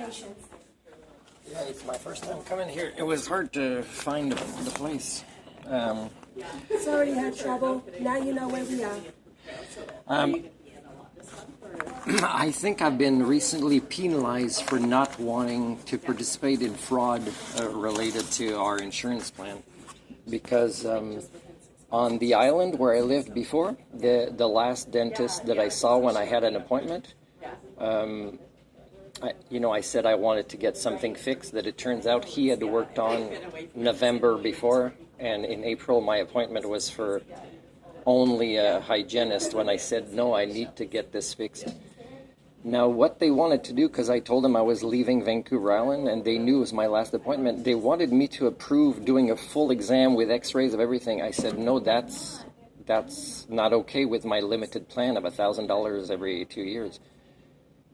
patients. Yeah, it's my first time coming here. It was hard to find the place. Sorry you had trouble. Now you know where we are. I think I've been recently penalized for not wanting to participate in fraud related to our insurance plan. Because on the island where I lived before, the last dentist that I saw when I had an appointment, I said I wanted to get something fixed that it turns out he had worked on November before, and in April my appointment was for only a hygienist when I said, no, I need to get this fixed. Now, what they wanted to do, because I told them I was leaving Vancouver Island and they knew it was my last appointment, they wanted me to approve doing a full exam with x-rays of everything. I said, no, that's not okay with my limited plan of $1,000 every 2 years.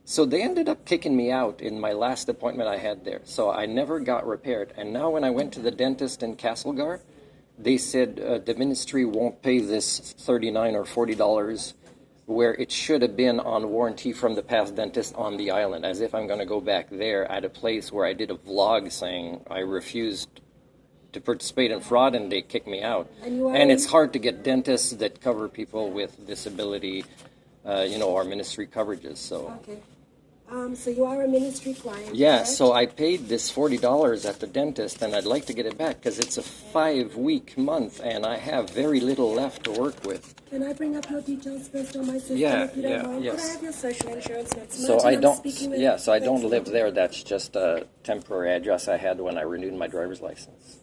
So they ended up kicking me out in my last appointment I had there. So I never got repaired. And now when I went to the dentist in Castlegar, they said the ministry won't pay this $39 or $40 where it should have been on warranty from the past dentist on the island, as if I'm going to go back there at a place where I did a vlog saying I refused to participate in fraud and they kicked me out. And it's hard to get dentists that cover people with disability, our ministry coverages. So. Okay. So you are a ministry client, yeah, correct? So I paid this $40 at the dentist, and I'd like to get it back because it's a 5-week month, and I have very little left to work with. Can I bring up your details first on my system, Yeah, if you don't mind? yes. Could I have your social insurance number? So I don't live there. That's just a temporary address I had when I renewed my driver's license.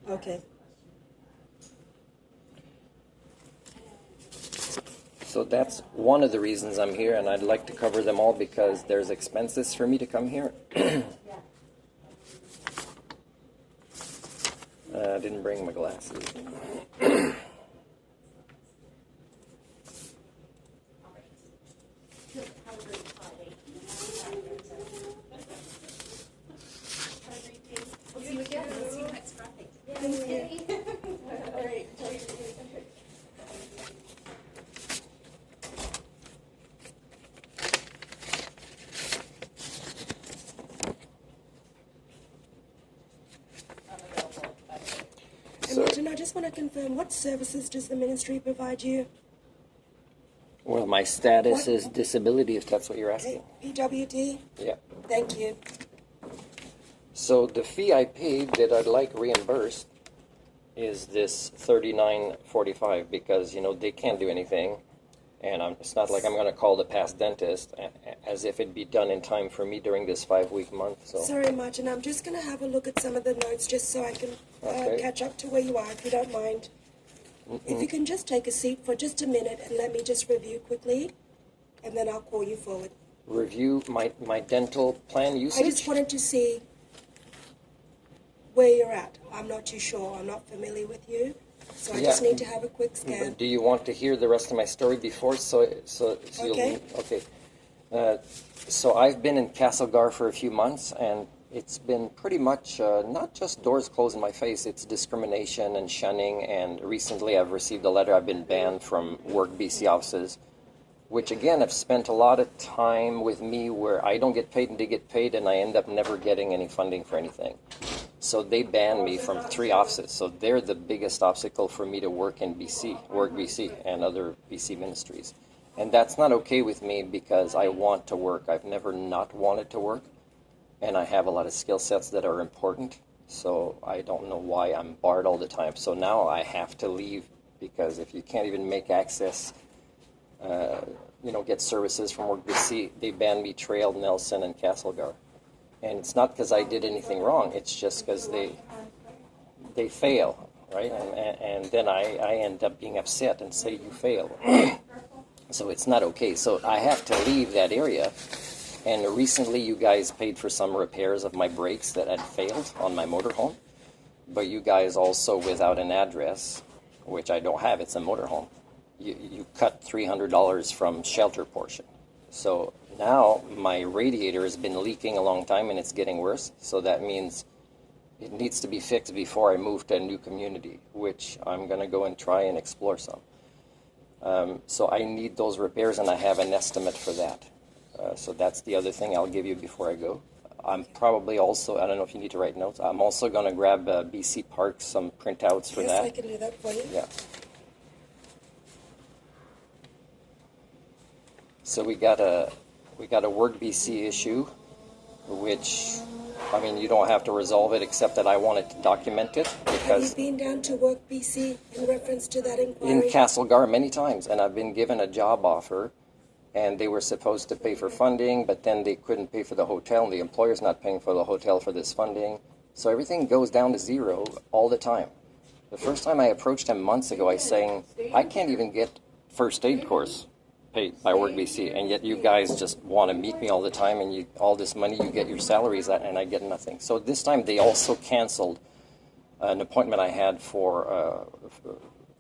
Okay. So that's one of the reasons I'm here, and I'd like to cover them all because there's expenses for me to come here. I didn't bring my glasses. Martin, I just want to confirm, what services does the ministry provide you? Well, my status is disability, if that's what you're asking. PWD? Yeah. Thank you. So the fee I paid that I'd like reimbursed is this $39.45 because, they can't do anything. And it's not like I'm going to call the past dentist as if it'd be done in time for me during this 5-week month. So. Sorry, Martin, I'm just going to have a look at some of the notes just so I can catch up to where you are, if you don't mind. If you can just take a seat for just a minute and let me just review quickly, and then I'll call you forward. Review my dental plan usage? I just wanted to see where you're at. I'm not too sure. I'm not familiar with you. So I just need to have a quick scan. Do you want to hear the rest of my story before? Okay. So I've been in Castlegar for a few months, and it's been pretty much not just doors closed in my face, it's discrimination and shunning, and recently I've received a letter I've been banned from Work BC offices, which again have spent a lot of time with me where I don't get paid and they get paid, and I end up never getting any funding for anything. So they banned me from 3 offices. So they're the biggest obstacle for me to work in BC, Work BC, and other BC ministries. And that's not okay with me because I want to work. I've never not wanted to work. And I have a lot of skill sets that are important. So I don't know why I'm barred all the time. So now I have to leave because if you can't even make access, get services from Work BC, they banned me Trail, Nelson, and Castlegar. And it's not because I did anything wrong. It's just because they fail, right? And then I end up being upset and say, you fail. So it's not okay. So I have to leave that area. And recently you guys paid for some repairs of my brakes that had failed on my motorhome. But you guys also, without an address, which I don't have, it's a motorhome, you cut $300 from shelter portion. So now my radiator has been leaking a long time and it's getting worse. So that means it needs to be fixed before I move to a new community, which I'm going to go and try and explore some. So I need those repairs and I have an estimate for that. So that's the other thing I'll give you before I go. I'm probably also, I don't know if you need to write notes, I'm also going to grab BC Parks, some printouts for Yes, that. I can do that for you. Yeah. So we got a Work BC issue, which, I mean, you don't have to resolve it except that I wanted to document it Have you because been down to Work BC in reference to that inquiry? in Castlegar many times, and I've been given a job offer, and they were supposed to pay for funding, but then they couldn't pay for the hotel, and the employer's not paying for the hotel for this funding. So everything goes down to zero all the time. The first time I approached him months ago, I was saying, I can't even get first aid course paid by Work BC, and yet you guys just want to meet me all the time, and all this money, you get your salaries at, and I get nothing. So this time they also canceled an appointment I had for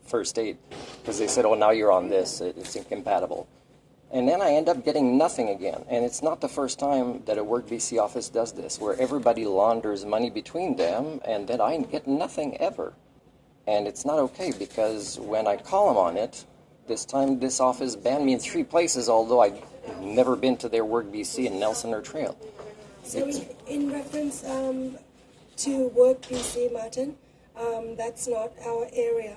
first aid, because they said, oh, now you're on this, it's incompatible. And then I end up getting nothing again. And it's not the first time that a Work BC office does this, where everybody launders money between them, and then I get nothing ever. And it's not okay, because when I call them on it, this time this office banned me in 3 places, although I've never been to their Work BC in Nelson or Trail. So in reference to Work BC, Martin, that's not our area.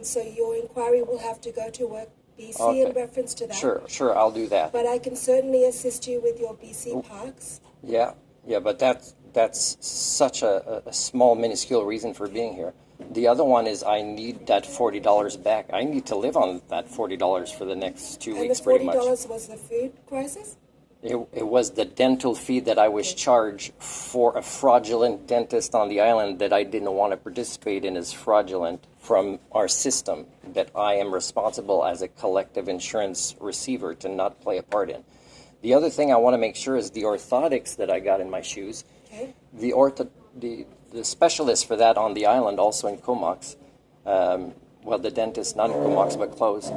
So your inquiry will have to go to Work BC in reference to that. Sure, I'll do that. But I can certainly assist you with your BC Parks. Yeah, but that's such a small, minuscule reason for being here. The other one is I need that $40 back. I need to live on that $40 for the next 2 weeks, pretty much. And the $40 was the food crisis? It was the dental fee that I was charged for a fraudulent dentist on the island that I didn't want to participate in as fraudulent from our system that I am responsible as a collective insurance receiver to not play a part in. The other thing I want to make sure is the orthotics that I got in my shoes. Okay. The specialist for that on the island, also in Comox, well, the dentist, not in Comox, but close,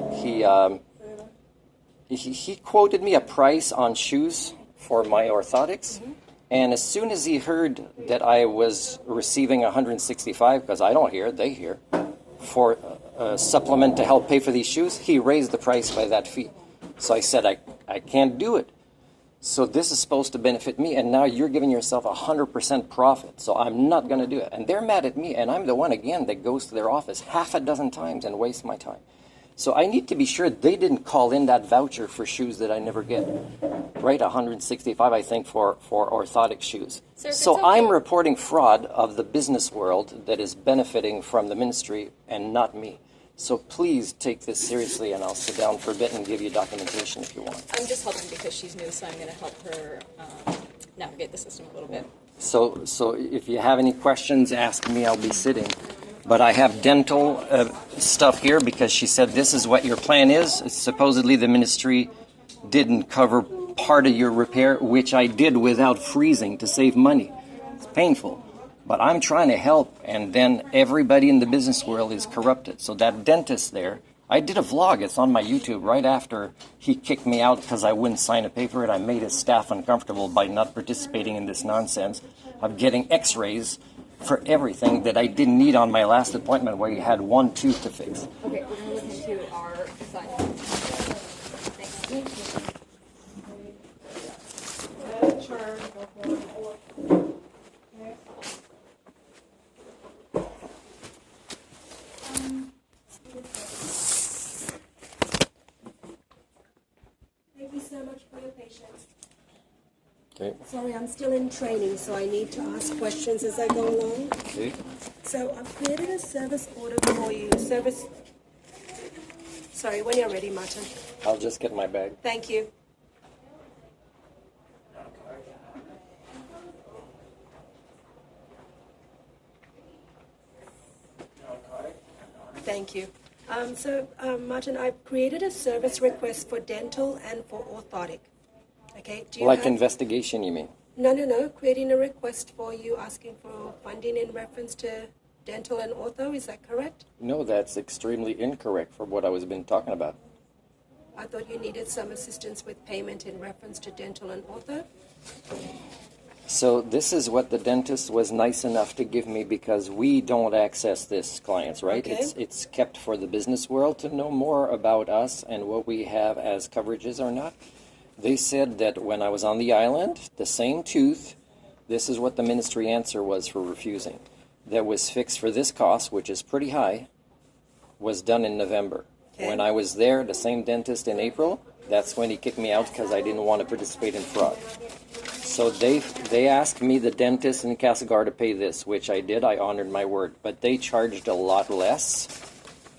he quoted me a price on shoes for my orthotics, and as soon as he heard that I was receiving $165, because I don't hear, they hear, for a supplement to help pay for these shoes, he raised the price by that fee. So I said, I can't do it. So this is supposed to benefit me, and now you're giving yourself 100% profit, so I'm not going to do it. And they're mad at me, and I'm the one, again, that goes to their office 6 times and wastes my time. So I need to be sure they didn't call in that voucher for shoes that I never get. Right, $165, I think, for orthotic shoes. So okay. I'm reporting fraud of the business world that is benefiting from the ministry and not me. So please take this seriously, and I'll sit down for a bit and give you documentation if you want. I'm just helping because she's new, so I'm going to help her navigate the system a little bit. So if you have any questions, ask me. I'll be sitting. But I have dental stuff here because she said this is what your plan is. Supposedly the ministry didn't cover part of your repair, which I did without freezing to save money. It's painful. But I'm trying to help, and then everybody in the business world is corrupted. So that dentist there, I did a vlog. It's on my YouTube right after he kicked me out because I wouldn't sign a paper, and I made his staff uncomfortable by not participating in this nonsense of getting x-rays for everything that I didn't need on my last appointment where he had 1 tooth to fix. Okay, we're going to look into our assignment. Thanks. Thank you so much for your patience. Okay. Sorry, I'm still in training, so I need to ask questions as I go along. Okay. So I've created a service order for you. Sorry, when you're ready, Martin. I'll just get my bag. Thank you. Thank you. Martin, I've created a service request for dental and for orthotic. Okay. Do you Like have... investigation, you mean? No. Creating a request for you asking for funding in reference to dental and ortho. Is that correct? No, that's extremely incorrect for what I was been talking about. I thought you needed some assistance with payment in reference to dental and ortho. So this is what the dentist was nice enough to give me because we don't access this, clients, right? Okay. It's kept for the business world to know more about us and what we have as coverages or not. They said that when I was on the island, the same tooth This is what the ministry answer was for refusing. That was fixed for this cost, which is pretty high, was done in November. Okay. When I was there, the same dentist in April, that's when he kicked me out because I didn't want to participate in fraud. So they asked me, the dentist in Castlegar, to pay this, which I did. I honored my word. But they charged a lot less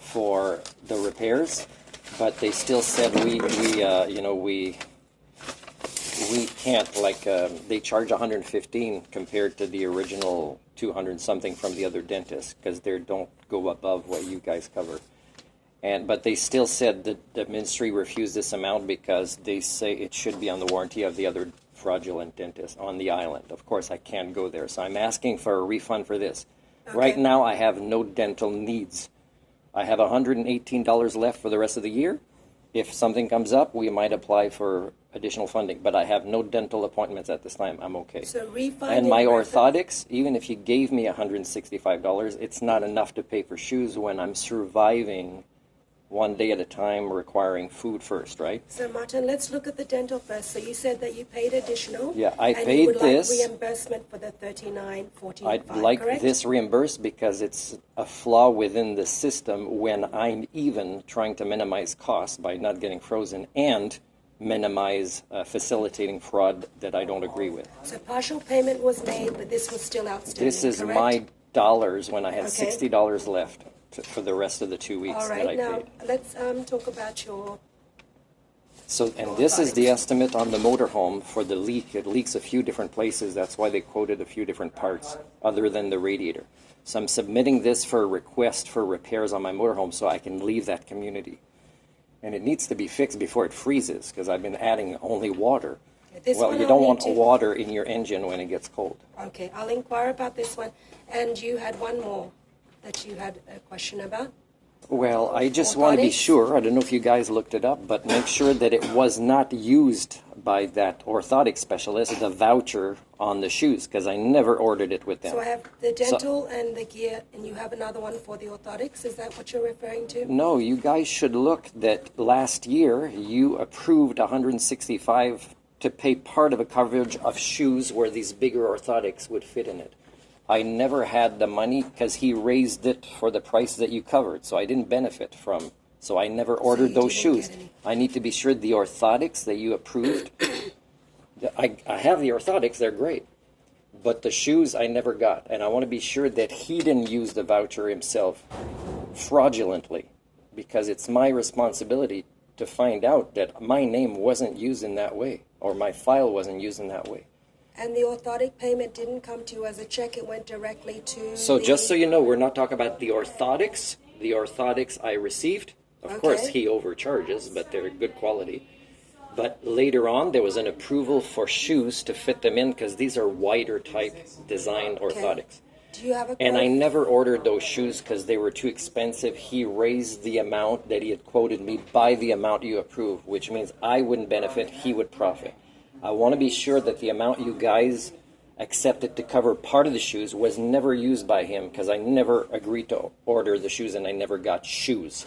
for the repairs. But they still said we can't, they charge 115 compared to the original 200 something from the other dentists because they don't go above what you guys cover. But they still said that the ministry refused this amount because they say it should be on the warranty of the other fraudulent dentist on the island. Of course, I can't go there, so I'm asking for a refund for this. Okay. Right now, I have no dental needs. I have $118 left for the rest of the year. If something comes up, we might apply for additional funding, but I have no dental appointments at this time. I'm okay. So refund. And my orthotics, even if you gave me $165, it's not enough to pay for shoes when I'm surviving one day at a time, requiring food first, right? So Martin, let's look at the dental first. So you said that you paid additional. Yeah, I and paid you would this. Like reimbursement for the $39.45. I'd like correct? this reimbursed because it's a flaw within the system when I'm even trying to minimize costs by not getting frozen and minimize facilitating fraud that I don't agree with. So partial payment was made, but this was still outstanding. This is correct? my dollars when I had Okay. $60 left for the rest of the 2 weeks All that I right, now paid. let's talk about your. So, and this is the estimate on the motorhome for the leak. It leaks a few different places. That's why they quoted a few different parts other than the radiator. So I'm submitting this for a request for repairs on my motorhome so I can leave that community. And it needs to be fixed before it freezes because I've been adding only water. This Well, one you I'll don't need want to- water in your engine when it gets cold. Okay, I'll inquire about this one. And you had one more that you had a question about? Well, I just want to be Orthotics? sure, I don't know if you guys looked it up, but make sure that it was not used by that orthotic specialist, the voucher on the shoes, because I never ordered it with them. So I have the dental and the gear, and you have another one for the orthotics. Is that what you're referring to? No, you guys should look that last year you approved 165 to pay part of a coverage of shoes where these bigger orthotics would fit in it. I never had the money because he raised it for the price that you covered, so I didn't benefit from. So I never ordered you those didn't shoes. get any. I need to be sure the orthotics that you approved, I have the orthotics, they're great. But the shoes I never got, and I want to be sure that he didn't use the voucher himself fraudulently, because it's my responsibility to find out that my name wasn't used in that way, or my file wasn't used in that way. And the orthotic payment didn't come to you as a check, it went directly to So the... just so you know, we're not talking about the orthotics. The orthotics I received, of course he overcharges, but they're good quality. But later on, there was an approval for shoes to fit them in because these are wider type design orthotics. Do you have a And I code? never ordered those shoes because they were too expensive. He raised the amount that he had quoted me by the amount you approved, which means I wouldn't benefit, he would profit. I want to be sure that the amount you guys accepted to cover part of the shoes was never used by him because I never agreed to order the shoes and I never got shoes.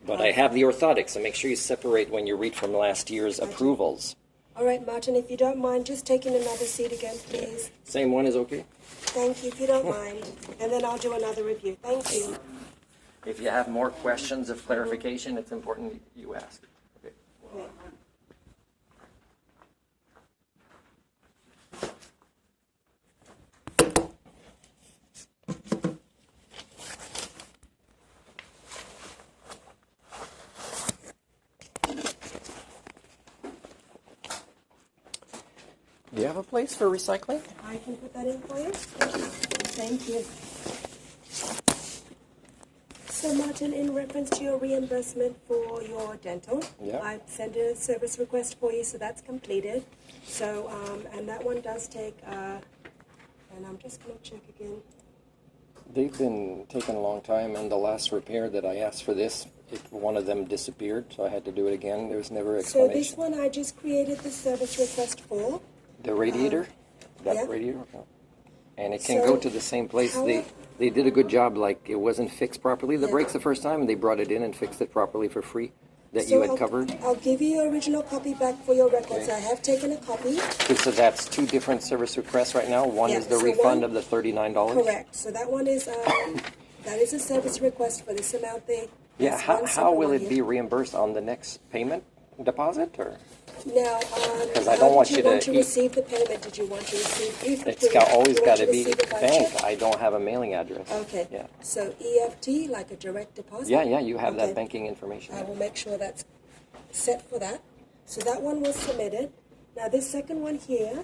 But I have the orthotics, so make sure you separate when you read from last year's approvals. All right, Martin, if you don't mind, just taking another seat again, please. Same one is okay? Thank you, if you don't mind. And then I'll do another review. Thank you. If you have more questions of clarification, it's important you ask. Okay. Okay. Do you have a place for recycling? I can put that in for you. Thank you. So Martin, in reference to your reimbursement for your dental, Yeah. I've sent a service request for you, so that's completed. So, and that one does take, and I'm just going to check again. They've been taking a long time, and the last repair that I asked for this, one of them disappeared, so I had to do it again. There was never an So explanation. this one I just created the service request for. The radiator? That yeah. radiator? Okay. And it can So, go to the same place. how- They did a good job, like it wasn't fixed properly, the Yeah. brakes the first time, and they brought it in and fixed it properly for free. that you had covered? I'll give you your original copy back for your records. Okay. I have taken a copy. Okay, so that's two different service requests right now. One Yeah, is the so refund one- of the $39. Correct. So that one is that is a service request for this amount there. Yeah, That's how one separate will one it here. be reimbursed on the next payment deposit, or? Now, 'Cause I how don't want did you you want to to eat- receive the payment? Did you want to receive? It's always got to be receive it by bank. check? I don't have a mailing address. Okay. Yeah. So EFT, like a direct deposit. Yeah, you have Okay. that banking information. I will make sure that's set for that. So that one was submitted. Now this second one here,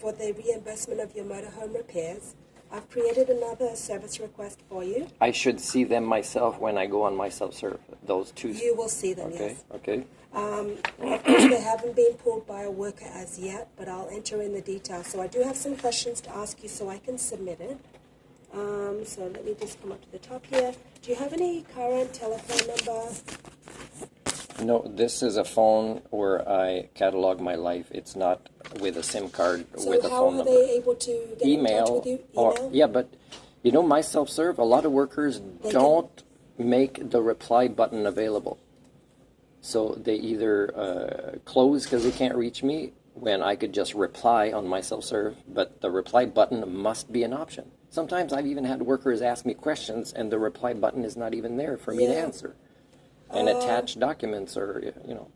for the reimbursement of your motorhome repairs, I've created another service request for you. I should see them myself when I go on my self-serve. Those two. You will see them, Okay. yes. Okay. Of course, they haven't been pulled by a worker as yet, but I'll enter in the details. So I do have some questions to ask you so I can submit it. So let me just come up to the top here. Do you have any current telephone number? No, this is a phone where I catalog my life. It's not with a SIM card So with a how phone are number. they able to get in touch with you? Email? Yeah, but you know, my self-serve, a lot of workers don't make the reply button available. So they either close because they can't reach me when I could just reply on my self-serve, but the reply button must be an option. Sometimes I've even had workers ask me questions and the reply button is not even there for me to Yeah. answer. And attach documents or, you know,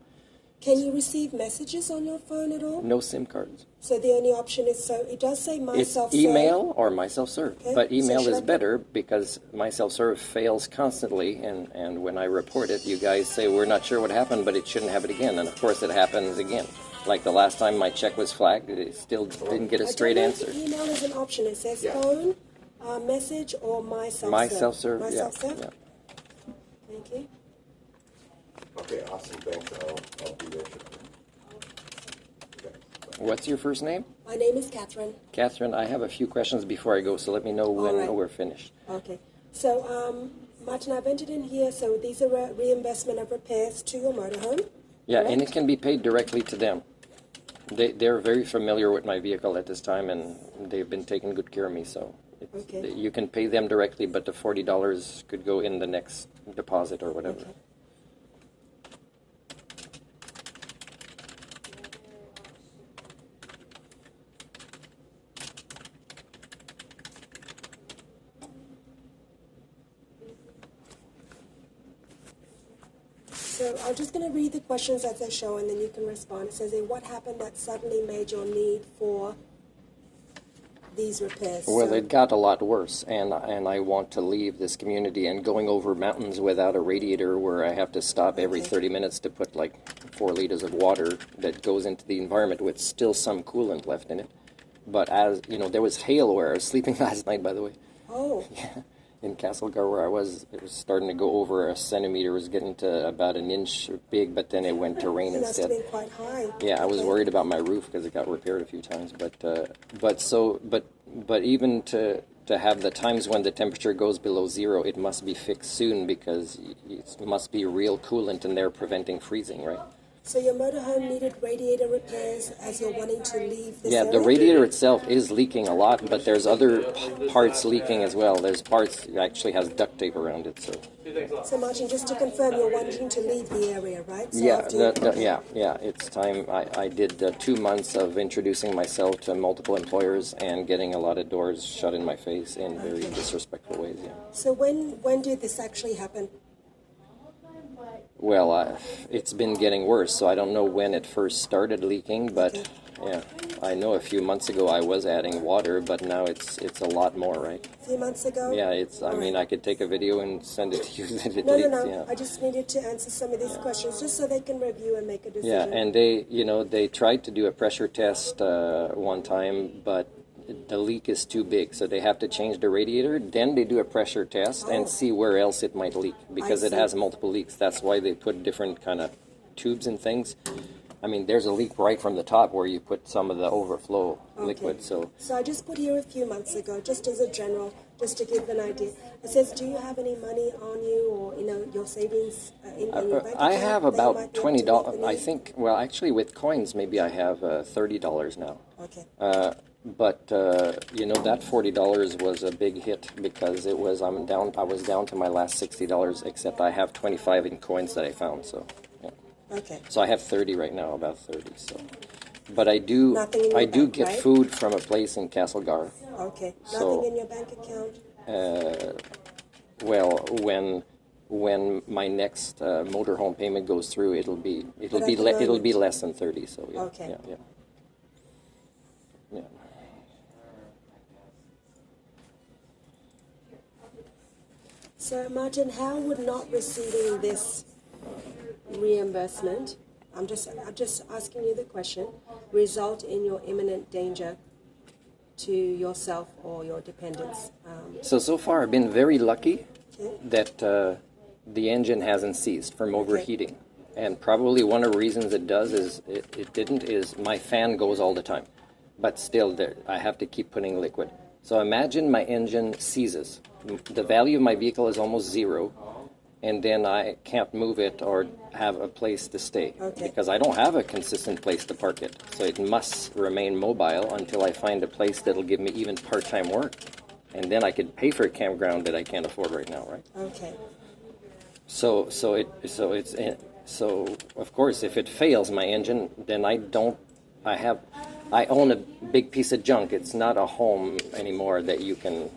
Can you receive messages on your phone at all? no SIM cards. So the only option is, so it does say my It's self-serve. email or my self-serve. Okay, But so email should is I put- better because my self-serve fails constantly, and when I report it, you guys say, we're not sure what happened, but it shouldn't happen again. And of course it happens again. Like the last time my check was flagged, it still didn't get a straight I don't answer. know if email is an option. It says phone, message, or my self-serve. My self-serve, My yeah. self-serve? Yeah. Thank you. Okay, awesome, thanks, I'll be there. What's your first name? My name is Catherine. Catherine, I have a few questions before I go, so let me know when All right. we're finished. Okay. So, Martin, I've entered in here, so these are reimbursement of repairs to your motorhome. Yeah, and it correct? can be paid directly to them. They're very familiar with my vehicle at this time, and they've been taking good care of me, so Okay. you can pay them directly, but the $40 could go in the next deposit or whatever. Okay. So I'm just going to read the questions as they show, and then you can respond. It says, what happened that suddenly made your need for these repairs? Well, So- it got a lot worse, and I want to leave this community, and going over mountains without a radiator where I have to stop every Okay. 30 minutes to put like 4 liters of water that goes into the environment with still some coolant left in it. But as, you know, there was hail where I was sleeping last night, by the way. Oh, In Castlegar where I was, it was starting to go over a centimeter. It was getting to about an inch big, but then it went to rain it must have instead. been quite high. Yeah, I was Okay. worried about my roof because it got repaired a few times. But even to have the times when the temperature goes below zero, it must be fixed soon because it must be real coolant in there preventing freezing, right? So your motorhome needed radiator repairs as you're wanting to leave this Yeah, area? the radiator itself is leaking a lot, but there's other parts leaking as well. There's parts that actually has duct tape around it, so. So Martin, just to confirm, you're wanting to leave the area, right? So Yeah, after- yeah, it's time. I did 2 months of introducing myself to multiple employers and getting a lot of doors shut in my face in very disrespectful ways, yeah. So when did this actually happen? Well, it's been getting worse, so I don't know when it first started leaking, but yeah, I know a few months ago I was adding water, but now it's a lot more, right? A few months ago? Yeah, I mean, I could take a video and send it to you that it No, leaks, no. yeah. I just needed to answer some of these questions just so they can review and make a decision. Yeah, and they tried to do a pressure test one time, but the leak is too big, so they have to change the radiator. Then they do a pressure test and see where else it might leak because it see. has multiple leaks. That's why they put different kind of tubes and things. I mean, there's a leak right from the top where you put some of the overflow liquid. So So I just put here a few months ago, just as a general, just to give an idea. It says, do you have any money on you or, your savings in your bank account? I have that you might about be able to $20. meet the I need? think. Well, actually, with coins, maybe I have $30 now. Okay. But you know, that $40 was a big hit because it was I was down to my last $60, except I have 25 in coins that I found. So yeah. Okay. So I have 30 right now, about 30. So, but I do Nothing in your bank, get right? food from a place in Castlegar. Okay. So- Nothing in your bank account? Well, when my next motorhome payment goes through, it'll be at the moment- less than 30. So yeah, Okay. yeah. So, Martin, how would not receiving this reimbursement, I'm just asking you the question, result in your imminent danger to yourself or your dependents? So far, I've been very lucky Okay. that the engine hasn't ceased from overheating. And probably one of the reasons it does is it didn't is my fan goes all the time. But still, I have to keep putting liquid. So imagine my engine seizes. The value of my vehicle is almost zero, and then I can't move it or have a place to stay Okay. because I don't have a consistent place to park it. So it must remain mobile until I find a place that'll give me even part-time work. And then I could pay for a campground that I can't afford right now, right? Okay. So of course, if it fails my engine, then I own a big piece of junk. It's not a home anymore that you can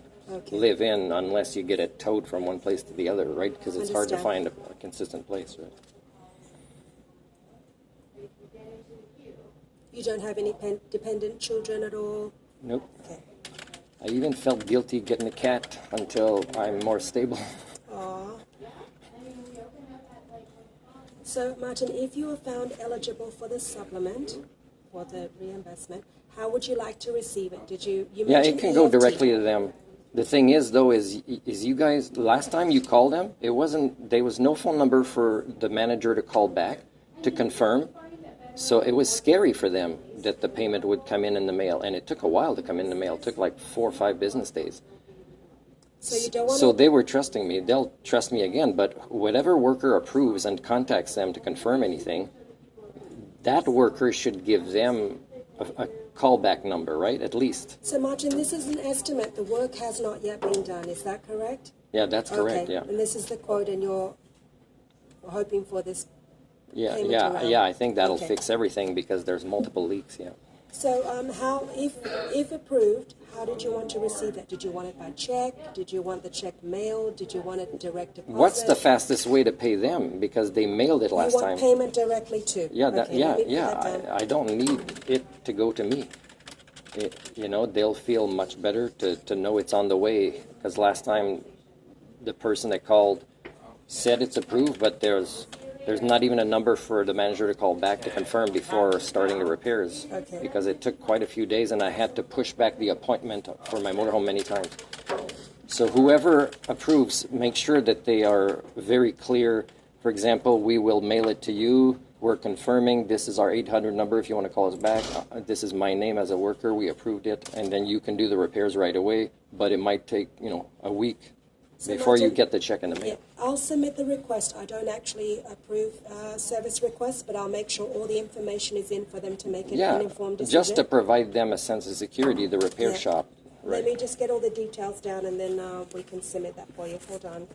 live in unless you get it towed from one place to the other, right? Because it's hard to find Understand. a consistent place, right? You don't have any dependent children at all? Nope. Okay. I even felt guilty getting a cat until I'm more stable. Aw. So, Martin, if you are found eligible for the supplement, for the reimbursement, how would you like to receive it? You Yeah, it mentioned can go EFT. directly to them. The thing is, though, is you guys, last time you called them, there was no phone number for the manager to call back to confirm. So it was scary for them that the payment would come in the mail, and it took a while to come in the mail. It took like 4 or 5 business days. So you don't want So to... they were trusting me. They'll trust me again, but whatever worker approves and contacts them to confirm anything, that worker should give them a callback number, right? At least. So, Martin, this is an estimate. The work has not yet been done. Is that correct? Yeah, that's correct. Okay. Yeah. And this is the quote, and you're hoping for this. Yeah, payment yeah, around. yeah. I think that'll Okay. fix everything because there's multiple leaks. Yeah. So, how, if approved, how did you want to receive that? Did you want it by check? Did you want the check mailed? Did you want it direct deposit? What's the fastest way to pay them? Because they mailed it last You want time. payment directly to? Yeah, Okay, let me put that down. I don't need it to go to me. They'll feel much better to know it's on the way. Because last time, the person that called said it's approved, but there's not even a number for the manager to call back to confirm before starting the repairs. Okay. Because it took quite a few days, and I had to push back the appointment for my motorhome many times. So whoever approves, make sure that they are very clear. For example, we will mail it to you. We're confirming this is our 800 number if you want to call us back. This is my name as a worker. We approved it. And then you can do the repairs right away. But it might take, a week So before you Martin- get the check in the mail. Yeah, I'll submit the request. I don't actually approve service requests, but I'll make sure all the information is in for them to make an Yeah, informed decision. just to provide them a sense of security, the repair Yeah. shop. Let me Right. just get all the details down, and then we can submit that for you. Hold on.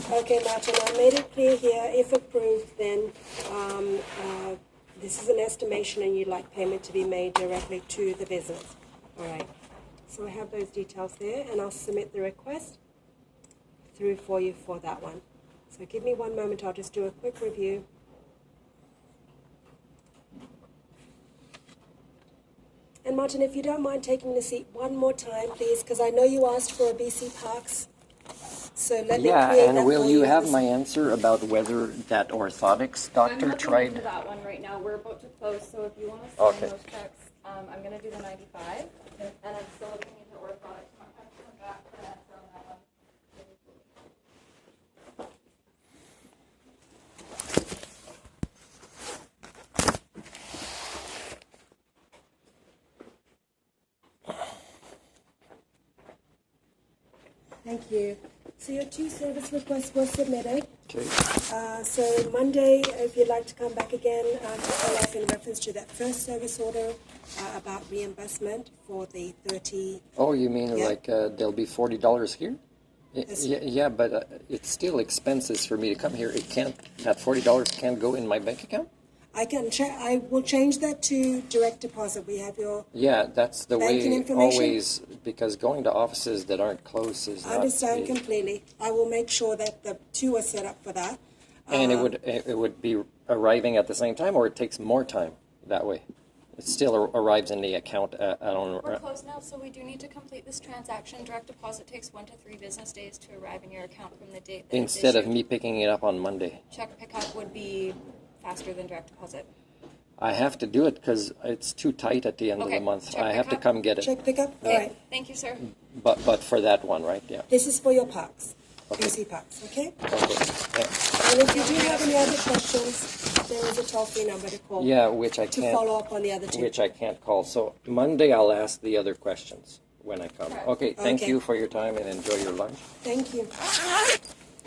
Okay, Martin, I made it clear here, if approved, then this is an estimation and you'd like payment to be made directly to the business. All right, so I have those details there, and I'll submit the request through for you for that one. So give me one moment, I'll just do a quick review. And Martin, if you don't mind taking the seat one more time, please, because I know you asked for a BC Parks So let me Yeah, create and that will for you have this- my answer about whether that orthotics I'm doctor looking tried? into that one right now. We're about to close, so if you want to Okay. send those checks, I'm going to do the 95, and I'm still looking into orthotics. I'm not going to come back for an answer on that one. Thank you. So your 2 service requests were submitted. Okay. So Monday, if you'd like to come back again to follow up in reference to that first service order about reimbursement for the 30. Oh, you mean Yeah. like there'll be $40 here? Yes. Yeah, but it's still expenses for me to come here. It can't. That $40 can't go in my bank account. I will change that to direct deposit. We have your. Yeah, that's the Banking way information? always, because going to offices that aren't close is I not. understand completely. I will make sure that the 2 are set up for that. And it would be arriving at the same time, or it takes more time that way. It still arrives in the account. I don't. We're closed now, so we do need to complete this transaction. Direct deposit takes 1 to 3 business days to arrive in your account from the date that it's Instead of issued. me picking it up on Monday, Check pickup would be faster than direct deposit. I have to do it because it's too tight at the end of Okay, the month. check I have to pickup? come get it. Check pickup? All Okay, right. thank you, sir. But for that one, right? Yeah. This is for your parks. Okay. PC parks, okay? Okay. And if you do have any other questions, there is a toll-free number to call. Yeah, which I To can't. follow up on the other 2. Which I can't call. So Monday I'll ask the other questions when I come. Correct. Okay. Thank Okay. you for your time and enjoy your lunch. Thank you.